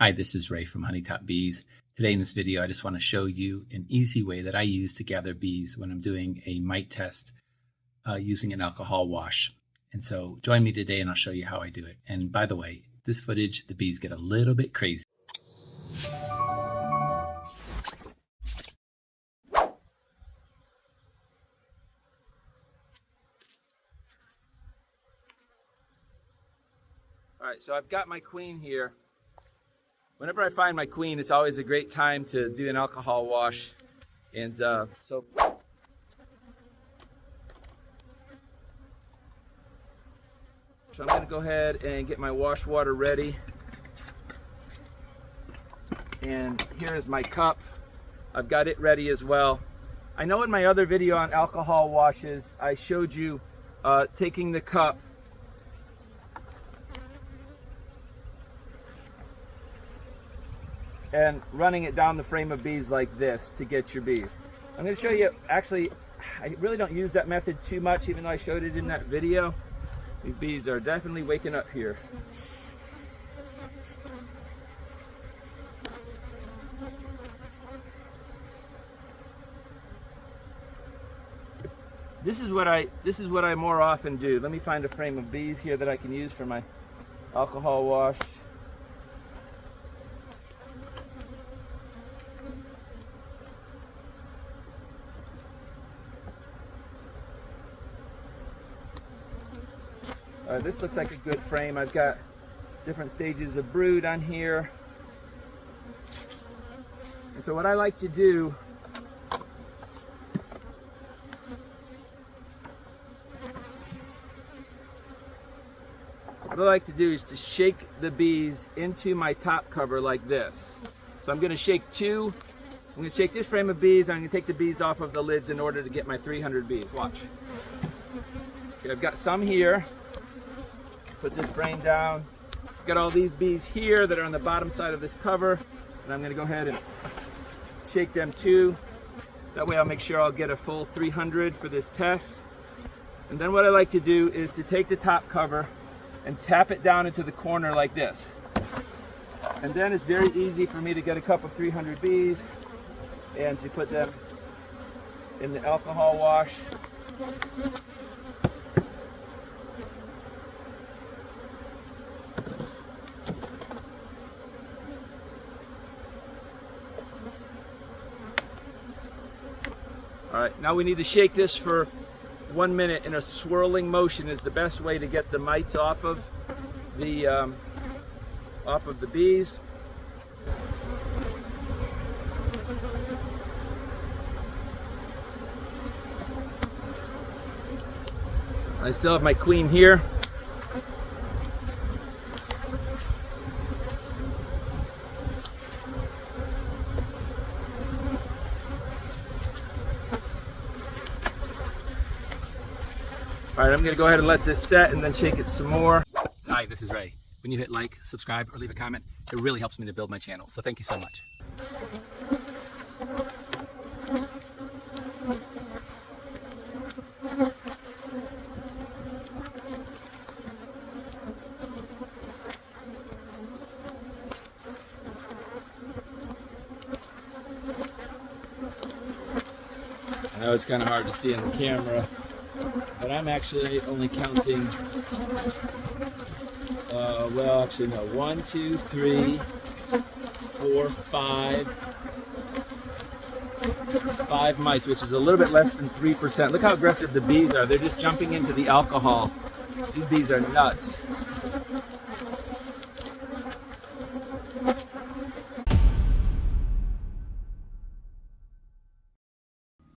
Hi, this is Ray from Honeytop Bees. Today in this video, I just want to show you an easy way that I use to gather bees when I'm doing a mite test using an alcohol wash. And so join me today and I'll show you how I do it. And by the way, this footage, the bees get a little bit crazy. All right, so I've got my queen here. Whenever I find my queen, it's always a great time to do an alcohol wash. And so I'm going to go ahead and get my wash water ready. And here is my cup. I've got it ready as well. I know in my other video on alcohol washes, I showed you taking the cup and running it down the frame of bees like this to get your bees. I'm going to show you, actually, I really don't use that method too much, even though I showed it in that video. These bees are definitely waking up here. This is what I more often do. Let me find a frame of bees here that I can use for my alcohol wash. This looks like a good frame. I've got different stages of brood on here. And so what I like to do is to shake the bees into my top cover like this. So I'm going to shake two. I'm going to shake this frame of bees. I'm going to take the bees off of the lids in order to get my 300 bees. Watch. Okay, I've got some here. Put this frame down. Got all these bees here that are on the bottom side of this cover, and I'm going to go ahead and shake them too. That way I'll make sure I'll get a full 300 for this test. And then what I like to do is to take the top cover and tap it down into the corner like this. And then it's very easy for me to get a cup of 300 bees and to put them in the alcohol wash. All right, now we need to shake this for 1 minute in a swirling motion is the best way to get the mites off of the bees. I still have my queen here. All right, I'm going to go ahead and let this set and then shake it some more. Hi, this is Ray. When you hit like, subscribe, or leave a comment, it really helps me to build my channel. So thank you so much. I know it's kind of hard to see on the camera, but I'm actually only counting, well, actually no, 1, 2, 3, 4, 5 mites, which is a little bit less than 3%. Look how aggressive the bees are. They're just jumping into the alcohol. These bees are nuts.